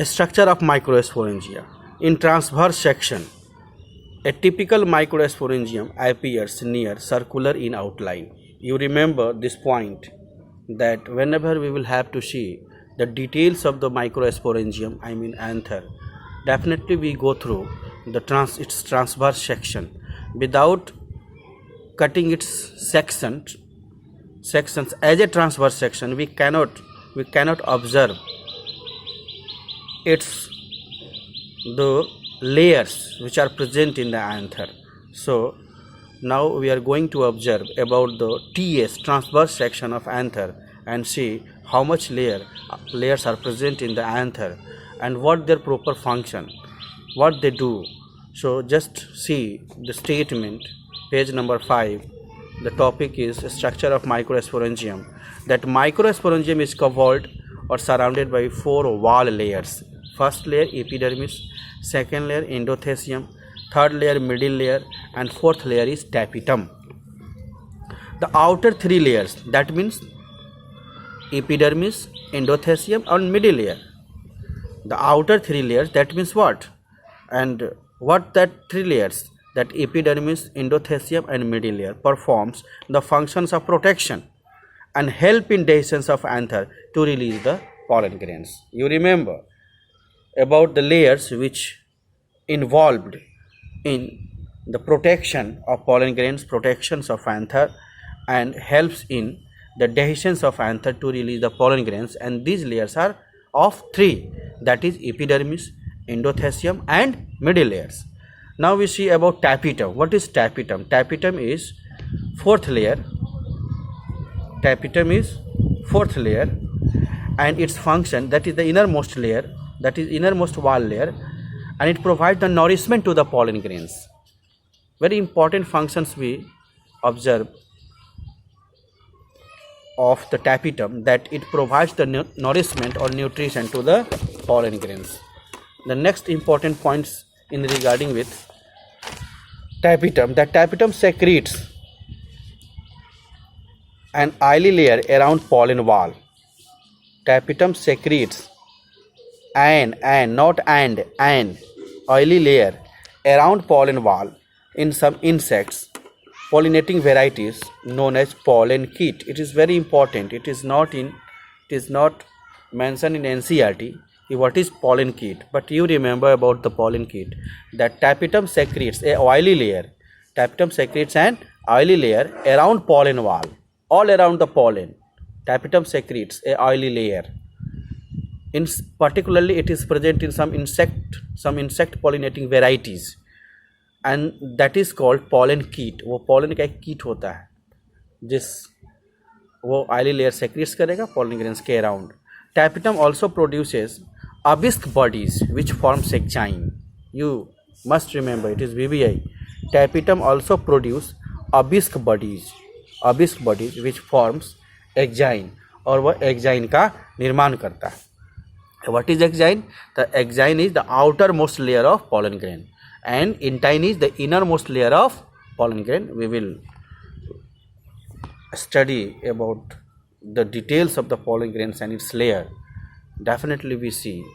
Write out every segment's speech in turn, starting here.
Structure of microsporangia. In transverse section, a typical microsporangium appears near circular in outline. You remember this point, that whenever we will have to see the details of the microsporangium, I mean anther, definitely we go through its transverse section. Without cutting its sections as a transverse section, we cannot observe the layers which are present in the anther. So now we are going to observe about the TS, transverse section of anther, and see how much layers are present in the anther and what their proper function, what they do. So just see the statement, page number 5. The topic is structure of microsporangium. That microsporangium is covered or surrounded by 4 wall layers. First layer epidermis, second layer endothecium, third layer middle layer, and fourth layer is tapetum. The outer 3 layers, that means epidermis, endothecium and middle layer. The outer 3 layers, that means what? And what that 3 layers, that epidermis, endothecium and middle layer, performs the functions of protection and help in dehiscence of anther to release the pollen grains. You remember about the layers which involved in the protection of pollen grains, protections of anther, and helps in the dehiscence of anther to release the pollen grains, and these layers are of 3, that is epidermis, endothecium and middle layers. Now we see about tapetum. What is tapetum? Tapetum is 4th layer. Tapetum is 4th layer, and its function, that is the innermost layer, that is innermost wall layer, and it provides the nourishment to the pollen grains. Very important functions we observe of the tapetum, that it provides the nourishment or nutrition to the pollen grains. The next important points in regarding with tapetum, that tapetum secretes an oily layer around pollen wall. Tapetum secretes an oily layer around pollen wall in some insects pollinating varieties known as pollen kit. It is very important. It is not mentioned in NCERT what is pollen kit, but you remember about the pollen kit, that tapetum secretes a oily layer. Tapetum secretes an oily layer around pollen wall, all around the pollen. Tapetum secretes a oily layer. In particularly it is present in some insect pollinating varieties, and that is called pollen kit. वो pollen का एक kit होता है जिस वो oily layer secretes करेगा pollen grains के around. Tapetum also produces obisque bodies which form sexagine. You must remember it is BBI. Tapetum also produce obisque bodies which forms exine, और वह exine का निर्माण करता है. What is exine? The exine is the outermost layer of pollen grain, and intine is the innermost layer of pollen grain. We will study about the details of the pollen grains and its layer. Definitely we see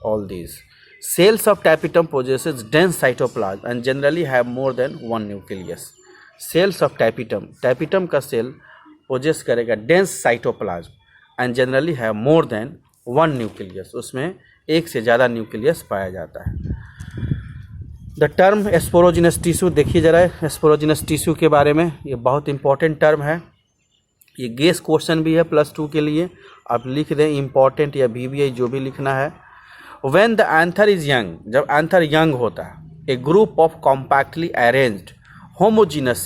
all these. Cells of tapetum possesses dense cytoplasm and generally have more than 1 nucleus. Cells of tapetum का cell possess करेगा dense cytoplasm and generally have more than 1 nucleus. उसमें एक से ज़्यादा nucleus पाया जाता है. The term sporogenous tissue, देखिए जरा एस्पोरोजिनस टिश्यू के बारे में. ये बहुत इंपॉर्टेंट टर्म है. ये गेस क्वेश्चन भी है +2 के लिए. आप लिख दें इम्पॉर्टेंट या BBI जो भी लिखना है. When the anther is young, जब एंथर यंग होता है, a group of compactly arranged homogeneous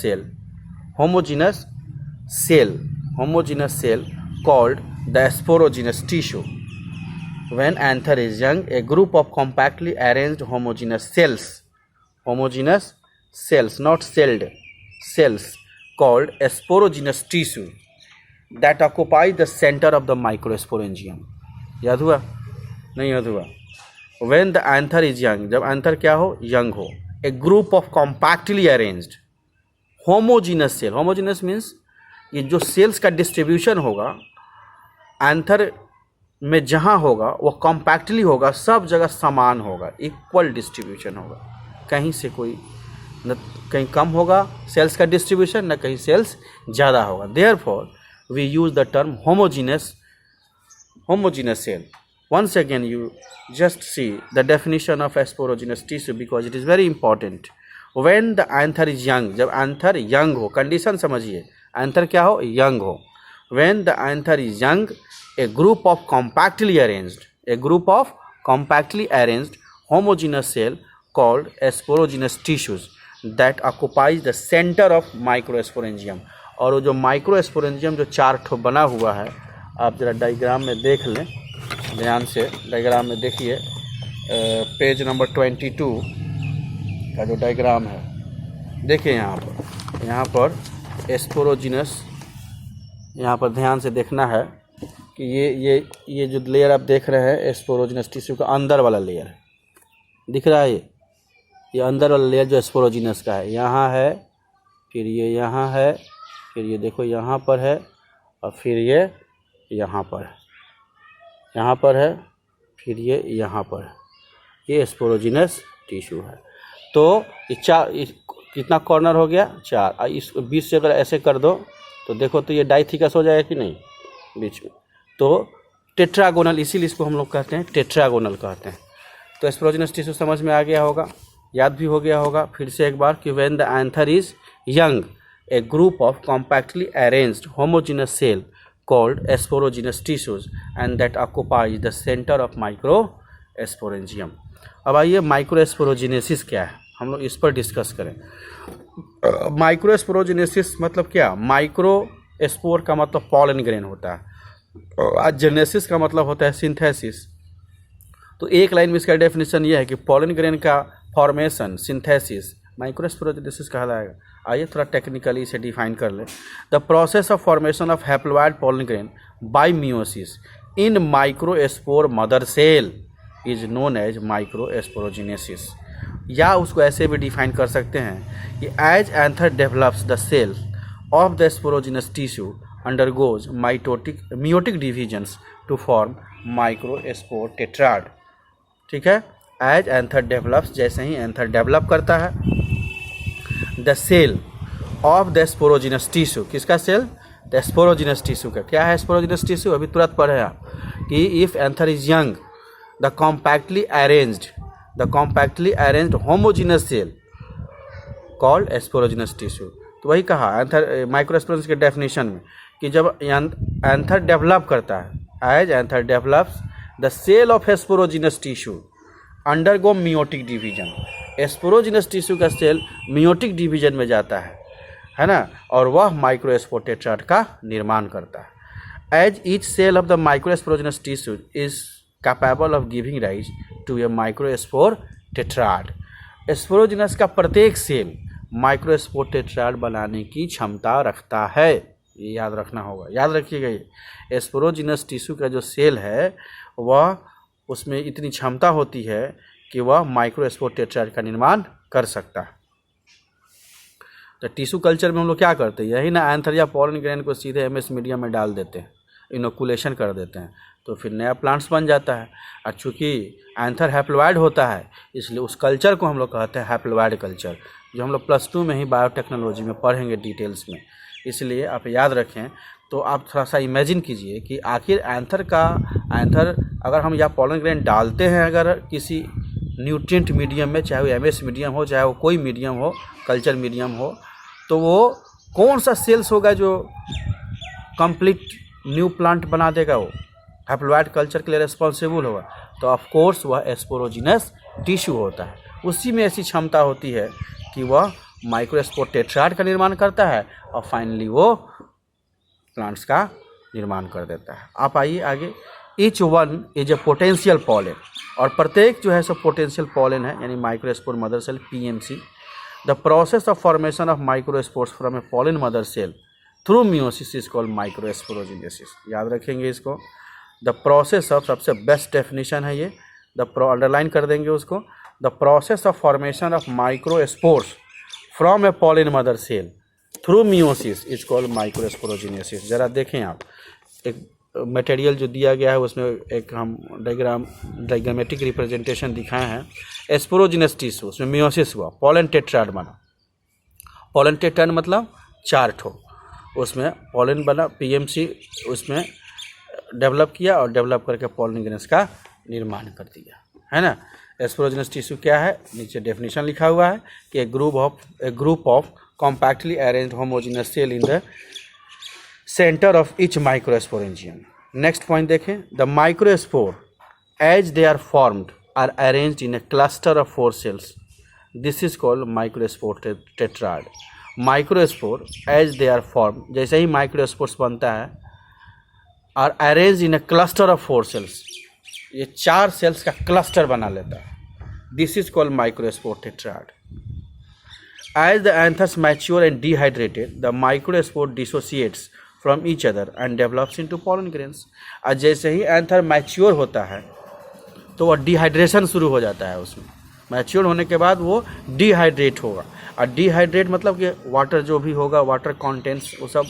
cell called the sporogenous tissue. When anther is young, a group of compactly arranged homogeneous cells, not celled cells, called sporogenous tissue that occupy the center of the microsporangium. याद हुआ? नहीं याद हुआ? When the anther is young, जब anther क्या हो? Young हो. A group of compactly arranged homogeneous cell. Homogeneous means ये जो cells का distribution होगा, anther में जहाँ होगा वो कॉम्पैक्टली होगा, सब जगह समान होगा, इक्वल डिस्ट्रीब्यूशन होगा, कहीं से कोई न कहीं कम होगा सेल्स का डिस्ट्रीब्यूशन, न कहीं सेल्स ज़्यादा होगा. Therefore we use the term homogeneous cell. Once again you just see the definition of sporogenous tissue because it is very important. When the anther is young, जब anther young हो, condition समझिए, anther क्या हो, young हो. When the anther is young, a group of compactly arranged homogeneous cell called sporogenous tissues that occupies the center of microsporangium. और वो जो microsporangium जो 4 ठो बना हुआ है, आप जरा डायग्राम में देख लें, ध्यान से डायग्राम में देखिए, पेज नंबर 22 का जो डायग्राम है, देखिए यहाँ पर स्पोरोजिनस, यहाँ पर ध्यान से देखना है कि ये जो लेयर आप देख रहे हैं स्पोरोजिनस टिश्यू का अंदर वाला लेयर दिख रहा है, ये अंदर वाला लेयर जो स्पोरोजिनस का है, यहाँ है, फिर ये यहाँ है, फिर ये देखो यहाँ पर है, और फिर ये यहाँ पर है, यहाँ पर है, फिर ये यहाँ पर है, ये स्पोरोजिनस टिश्यू है. तो ये कितना कॉर्नर हो गया, 4. इस बीच से अगर ऐसे कर दो तो देखो तो ये डाइथिकस हो जाएगा कि नहीं बीच में, तो टेट्रागोनल, इसीलिए इसको हम लोग कहते हैं टेट्रागोनल कहते हैं. तो स्पोरोजिनस टिश्यू समझ में आ गया होगा, याद भी हो गया होगा. फिर से एक बार कि when the anther is young, a group of compactly arranged homogeneous cell called sporogenous tissues and that occupies the center of microsporangium. अब आइए माइक्रोस्पोरोजेनेसिस क्या है, हम लोग इस पर डिस्कस करें. माइक्रोस्पोरोजेनेसिस मतलब क्या, माइक्रोस्पोर का मतलब पॉलन ग्रेन होता है, और जेनेसिस का मतलब होता है सिंथेसिस. तो एक लाइन में इसका डेफिनेशन ये है कि पॉलन ग्रेन का फॉर्मेशन, सिंथेसिस माइक्रोस्पोरोजेनेसिस कहलाएगा. आइए थोड़ा टेक्निकली इसे डिफाइन कर ले. The process of formation of haploid pollen grain by meiosis in microspore mother cell is known as microsporogenesis. या उसको ऐसे भी डिफाइन कर सकते हैं कि as anther develops the cell of the sporogenous tissue undergoes meiotic divisions to form microspore tetrad. ठीक है, एज एंथर डेवलप्स, जैसे ही एंथर डेवलप करता है, the cell of the sporogenous tissue, किसका सेल, द स्पोरोजिनस टिश्यू का. क्या है स्पोरोजिनस टिश्यू, अभी तुरंत पढ़े आप कि if anther is young the compactly arranged homogeneous cell called sporogenous tissue. तो वही कहा एंथर माइक्रोस्पोरेंजियस के डेफिनेशन में कि जब एंथर डेवलप करता है, as anther develops the cell of sporogenous tissue undergo meiotic division. Sporogenous tissue का सेल मियोटिक डिवीजन में जाता है ना, और वह माइक्रोस्पोर टेट्राड का निर्माण करता है. As each cell of the microsporogenous tissue is capable of giving rise to a microspore tetrad. Sporogenous का प्रत्येक सेल माइक्रोस्पोर टेट्राड बनाने की क्षमता रखता है, ये याद रखना होगा. याद रखिएगा, ये स्पोरोजिनस टिश्यू का जो सेल है वह, उसमें इतनी क्षमता होती है कि वह माइक्रोस्पोर टेट्राड का निर्माण कर सकता है. तो टिश्यू कल्चर में हम लोग क्या करते हैं, यही ना, एंथर या पॉलन ग्रेन को सीधे एमएस मीडियम में डाल देते हैं, इनोकुलेशन कर देते हैं, तो फिर नया प्लांट्स बन जाता है. और चूँकि एंथर हैप्लोइड होता है, इसलिए उस कल्चर को हम लोग कहते हैं हैप्लोइड कल्चर, जो हम लोग +2 में ही बायोटेक्नोलॉजी में पढ़ेंगे डिटेल्स में. इसलिए आप याद रखें. तो आप थोड़ा सा इमेजिन कीजिए कि आखिर एंथर अगर हम या पॉलन ग्रेन डालते हैं अगर किसी न्यूट्रिएंट मीडियम में, चाहे वो एमएस मीडियम हो, चाहे वो कोई मीडियम हो, कल्चर मीडियम हो, तो वो कौन सा सेल्स होगा जो कंप्लीट न्यू प्लांट बना देगा, वो हैप्लोइड कल्चर के लिए रिस्पॉन्सिबल होगा. तो ऑफ कोर्स वह स्पोरोजिनस टिश्यू होता है. उसी में ऐसी क्षमता होती है कि वह माइक्रोस्पोर टेट्राड का निर्माण करता है और फाइनली वो प्लांट्स का निर्माण कर देता है. आप आइए आगे. Each one is a potential pollen, और प्रत्येक जो है सो पोटेंशियल पॉलन है, यानी microspore mother cell PMC. The process of formation of microspores from a pollen mother cell through meiosis is called microsporogenesis. याद रखेंगे इसको. द प्रोसेस ऑफ, सबसे बेस्ट डेफिनेशन है ये, अंडरलाइन कर देंगे उसको. The process of formation of microspores from a pollen mother cell through meiosis is called microsporogenesis. ज़रा देखें आप, एक मटेरियल जो दिया गया है उसमें एक हम डायग्रामेटिक रिप्रेजेंटेशन दिखाए हैं। स्पोरोजिनस टिश्यू, उसमें मियोसिस हुआ, पोलन टेट्राड बना। पोलन टेट्राड मतलब 4 ठो, उसमें पोलन बना, पीएमसी उसमें डेवलप किया और डेवलप करके पोलन ग्रेन्स का निर्माण कर दिया, है ना। स्पोरोजिनस टिश्यू क्या है, नीचे डेफिनेशन लिखा हुआ है कि a group of compactly arranged homogenous cell in the centre of each microsporangium. Next point देखें, the microspore as they are formed are arranged in a cluster of 4 cells, this is called microspore tetrad. Microspore as they are form, जैसे ही microspores बनता है, are arrange in a cluster of 4 cells, ये 4 cells का cluster बना लेता है, this is called microspore tetrad. As the anthers mature and dehydrated, the microspore dissociates from each other and develops into pollen grains. और जैसे ही anther mature होता है तो वह डिहाइड्रेशन शुरू हो जाता है, उसमें मैच्योर होने के बाद वो डिहाइड्रेट होगा। और डिहाइड्रेट मतलब कि वाटर जो भी होगा, वाटर कंटेंट्स वो सब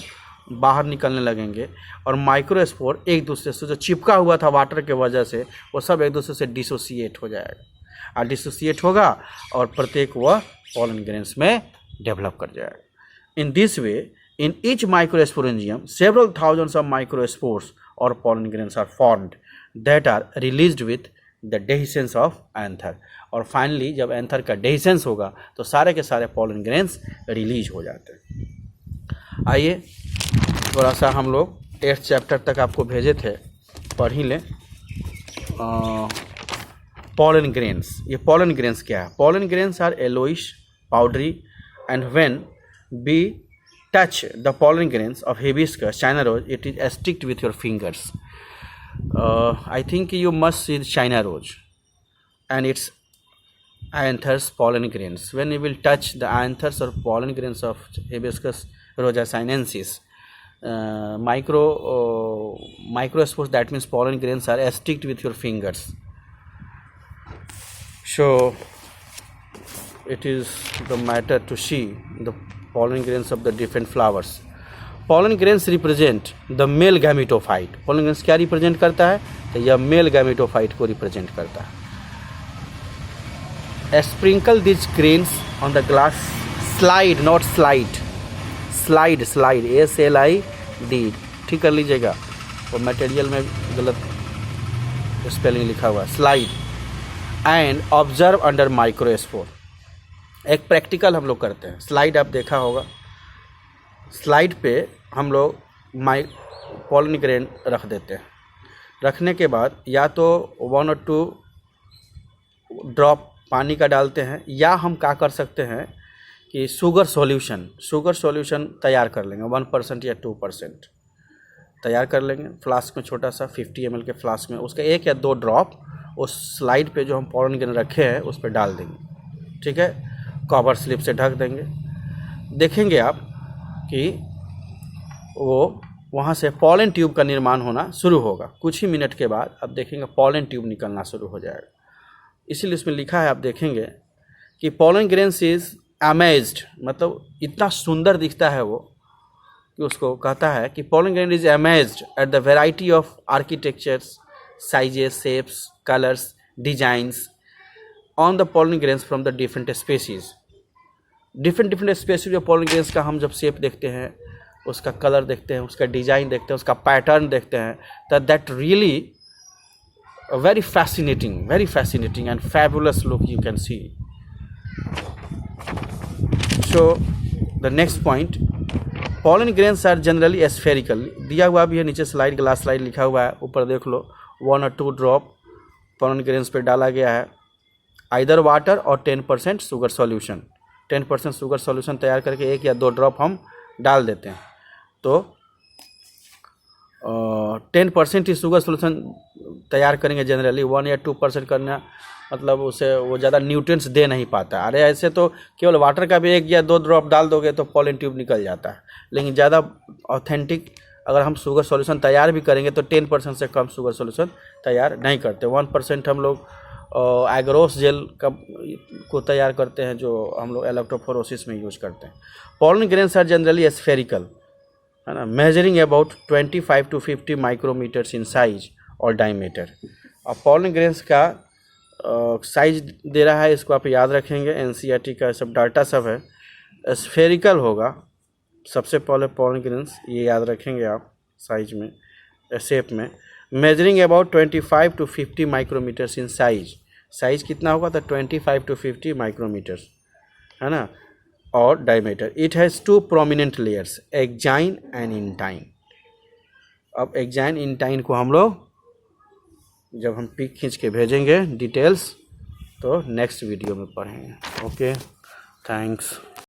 बाहर निकलने लगेंगे और माइक्रोस्पोर एक दूसरे से जो चिपका हुआ था वाटर के वजह से, वो सब एक दूसरे से डिसोसिएट हो जाएगा। और डिसोसिएट होगा और प्रत्येक वह पोलन ग्रेन्स में डेवलप कर जाएगा। In this way, in each microsporangium several thousands of microspores और pollen grains are formed that are released with the dehiscence of anther. और फाइनली जब एंथर का डेहिसेंस होगा तो सारे के सारे पोलन ग्रेन्स रिलीज हो जाते हैं। आइए थोड़ा सा हम लोग 8th चैप्टर तक आपको भेजे थे, पढ़ ही लें। पोलन ग्रेन्स, ये पोलन ग्रेन्स क्या है? Pollen grains are yellowish powdery and when we touch the pollen grains of hibiscus, China rose, it is sticked with your fingers. I think you must see China rose and its anthers pollen grains. When you will touch the anthers or pollen grains of hibiscus rosa sinensis, microspores, that means pollen grains are sticked with your fingers. So it is the matter to see the pollen grains of the different flowers. Pollen grains represent the male gametophyte. Pollen grains क्या represent करता है? तो यह mail gametophyte को represent करता है। Sprinkle these grains on the glass slide, not slide, slide, slide, SLID, ठीक कर लीजिएगा, वो मटेरियल में गलत स्पेलिंग लिखा हुआ है, slide, and observe under microspore। एक प्रैक्टिकल हम लोग करते हैं। स्लाइड आप देखा होगा, स्लाइड पे हम लोग पोलन ग्रेन रख देते हैं। रखने के बाद या तो 1 और 2 ड्रॉप पानी का डालते हैं, या हम क्या कर सकते हैं कि शुगर सॉल्यूशन तैयार कर लेंगे, 1% या 2% तैयार कर लेंगे फ्लास्क में, छोटा सा 50 ml के फ्लास्क में। उसका 1 या 2 ड्रॉप उस स्लाइड पे जो हम पोलन ग्रेन रखे हैं उस पर डाल देंगे, ठीक है। कवर स्लिप से ढक देंगे। देखेंगे आप कि वो वहाँ से पोलन ट्यूब का निर्माण होना शुरू होगा। कुछ ही मिनट के बाद आप देखेंगे पोलन ट्यूब निकलना शुरू हो जाएगा। इसीलिए इसमें लिखा है, आप देखेंगे कि पोलन ग्रेन्स इज अमेज्ड, मतलब इतना सुंदर दिखता है वो कि उसको कहता है कि pollen grain is amazed at the variety of architectures, sizes, shapes, colours, designs on the pollen grains from the different species. Different species of pollen grains का हम जब शेप देखते हैं, उसका कलर देखते हैं, उसका डिजाइन देखते हैं, उसका पैटर्न देखते हैं, तो that really very fascinating and fabulous look you can see. So the next point, pollen grains are generally spherical, दिया हुआ भी है नीचे स्लाइड, ग्लास स्लाइड लिखा हुआ है, ऊपर देख लो 1 और 2 ड्रॉप pollen grains पे डाला गया है, आइदर वाटर और 10% शुगर सॉल्यूशन। 10% शुगर सॉल्यूशन तैयार करके 1 या 2 ड्रॉप हम डाल देते हैं, तो 10% ही शुगर सोल्यूशन तैयार करेंगे। जनरली 1 या 2% करना मतलब उसे वो ज़्यादा न्यूट्रिएंट्स दे नहीं पाता। अरे ऐसे तो केवल वाटर का भी 1 या 2 ड्रॉप डाल दोगे तो पोलन ट्यूब निकल जाता है, लेकिन ज़्यादा ऑथेंटिक अगर हम शुगर सॉल्यूशन तैयार भी करेंगे तो 10% से कम शुगर सॉल्यूशन तैयार नहीं करते। 1% हम लोग एग्रोस जेल को तैयार करते हैं, जो हम लोग इलेक्ट्रोफोरोसिस में यूज करते हैं। Pollen grains are generally spherical है ना, measuring about 25 to 50 micrometres in size और डायमीटर। अब पॉलन ग्रेन्स का साइज दे रहा है, इसको आप याद रखेंगे, एनसीईआरटी का सब डाटा सब है। स्फेरिकल होगा सबसे पहले पॉलन ग्रेन्स, ये याद रखेंगे आप साइज में, शेप में। Measuring about 25 to 50 micrometres in size, size कितना होगा तो 25 to 50 माइक्रोमीटर्स, है ना, और diameter. It has to prominent layers, exine and intine. अब एक्जाइन इंटाइन को हम लोग जब हम पिक खींच के भेजेंगे डिटेल्स तो नेक्स्ट वीडियो में पढ़ेंगे। Okay, thanks.